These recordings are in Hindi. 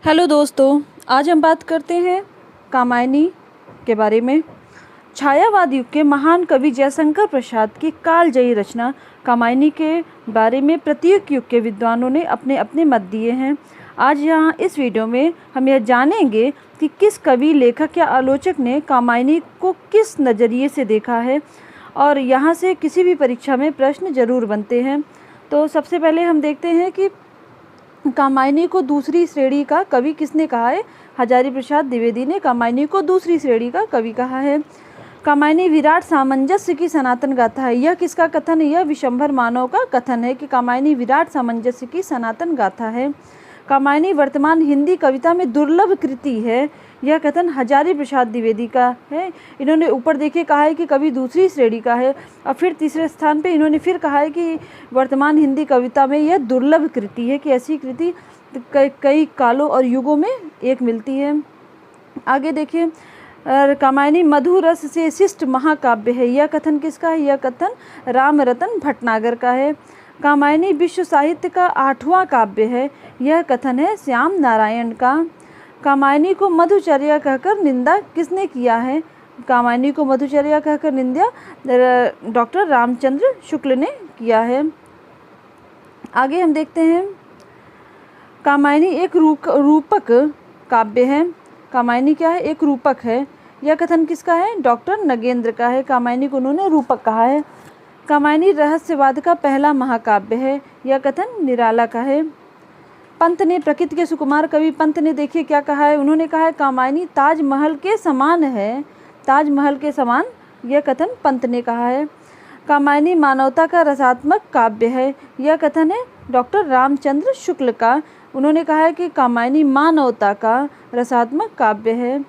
हेलो दोस्तों, आज हम बात करते हैं कामायनी के बारे में। छायावाद युग के महान कवि जयशंकर प्रसाद की कालजयी रचना कामायनी के बारे में प्रत्येक युग के विद्वानों ने अपने अपने मत दिए हैं। आज यहाँ इस वीडियो में हम यह जानेंगे कि किस कवि, लेखक या आलोचक ने कामायनी को किस नज़रिए से देखा है, और यहाँ से किसी भी परीक्षा में प्रश्न जरूर बनते हैं। तो सबसे पहले हम देखते हैं कि कामायनी को दूसरी श्रेणी का कवि किसने कहा है। हजारी प्रसाद द्विवेदी ने कामायनी को दूसरी श्रेणी का कवि कहा है। कामायनी विराट सामंजस्य की सनातन गाथा है। यह किसका कथन है? यह विशंभर मानव का कथन है कि कामायनी विराट सामंजस्य की सनातन गाथा है। कामायनी वर्तमान हिंदी कविता में दुर्लभ कृति है। यह कथन हजारी प्रसाद द्विवेदी का है। इन्होंने ऊपर देखिए कहा है कि कवि दूसरी श्रेणी का है, और फिर तीसरे स्थान पे इन्होंने फिर कहा है कि वर्तमान हिंदी कविता में यह दुर्लभ कृति है, कि ऐसी कृति कई कालों और युगों में एक मिलती है। आगे देखिए, कामायनी मधु रस से शिष्ट महाकाव्य है। यह कथन किसका है? यह कथन रामरतन भटनागर का है। कामायनी विश्व साहित्य का 8वां काव्य है। यह कथन है श्याम नारायण का। कामायनी को मधुचर्या कहकर निंदा किसने किया है? कामायनी को मधुचर्या कहकर निंदा डॉक्टर रामचंद्र शुक्ल ने किया है। आगे हम देखते हैं, कामायनी एक रूपक काव्य है। कामायनी क्या है? एक रूपक है। यह कथन किसका है? डॉक्टर नगेंद्र का है। कामायनी को उन्होंने रूपक कहा है। कामायनी रहस्यवाद का पहला महाकाव्य है। यह कथन निराला का है। पंत ने, प्रकृति के सुकुमार कवि पंत ने देखिए क्या कहा है। उन्होंने कहा है कामायनी ताजमहल के समान है। ताजमहल के समान, यह कथन पंत ने कहा है। कामायनी मानवता का रसात्मक काव्य है। यह कथन है डॉक्टर रामचंद्र शुक्ल का। उन्होंने कहा है कि कामायनी मानवता का रसात्मक काव्य है।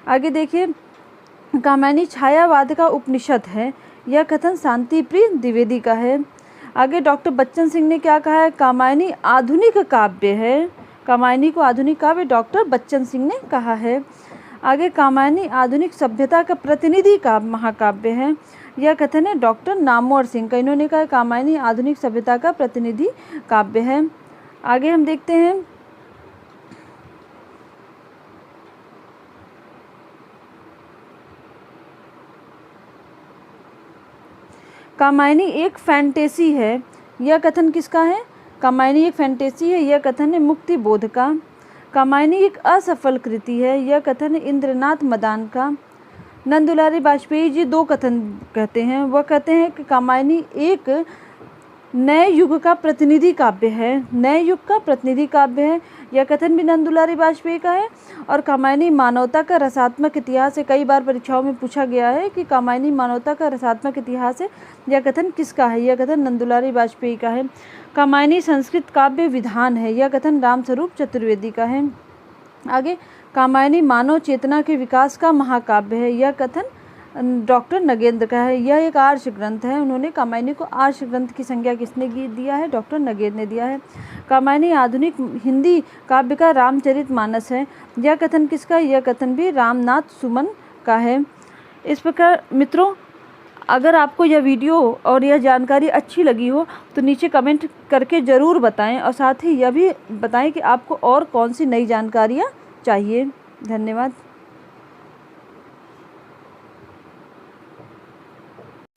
आगे देखिए, कामायनी छायावाद का उपनिषद है। यह कथन शांति प्रिय द्विवेदी का है। आगे डॉक्टर बच्चन सिंह ने क्या कहा है? कामायनी आधुनिक काव्य है। कामायनी को आधुनिक काव्य डॉक्टर बच्चन सिंह ने कहा है। आगे, कामायनी आधुनिक सभ्यता का प्रतिनिधि का महाकाव्य है। यह कथन है डॉक्टर नामवर सिंह का। इन्होंने कहा कामायनी आधुनिक सभ्यता का प्रतिनिधि काव्य है। आगे हम देखते हैं, कामायनी एक फैंटेसी है। यह कथन किसका है? कामायनी एक फैंटेसी है। यह कथन है मुक्ति बोध का। कामायनी एक असफल कृति है। यह कथन है इंद्रनाथ मदान का। नंदुलारी वाजपेयी जी दो कथन कहते हैं। वह कहते हैं कि कामायनी एक नए युग का प्रतिनिधि काव्य है। नए युग का प्रतिनिधि काव्य है। यह कथन भी नंदुलारी वाजपेयी का है। और कामायनी मानवता का रसात्मक इतिहास है। कई बार परीक्षाओं में पूछा गया है कि कामायनी मानवता का रसात्मक इतिहास है। यह कथन किसका है? यह कथन नंदुलारी वाजपेयी का है। कामायनी संस्कृत काव्य विधान है। यह कथन रामस्वरूप चतुर्वेदी का है। आगे, कामायनी मानव चेतना के विकास का महाकाव्य है। यह कथन डॉक्टर नगेंद्र का है। यह एक आर्ष ग्रंथ है। उन्होंने कामायनी को आर्ष ग्रंथ की संज्ञा किसने दिया है? डॉक्टर नगेंद्र ने दिया है। कामायनी आधुनिक हिंदी काव्य का रामचरितमानस है। यह कथन किसका है? यह कथन भी रामनाथ सुमन का है। इस प्रकार मित्रों, अगर आपको यह वीडियो और यह जानकारी अच्छी लगी हो तो नीचे कमेंट करके ज़रूर बताएं, और साथ ही यह भी बताएं कि आपको और कौन सी नई जानकारियाँ चाहिए। धन्यवाद।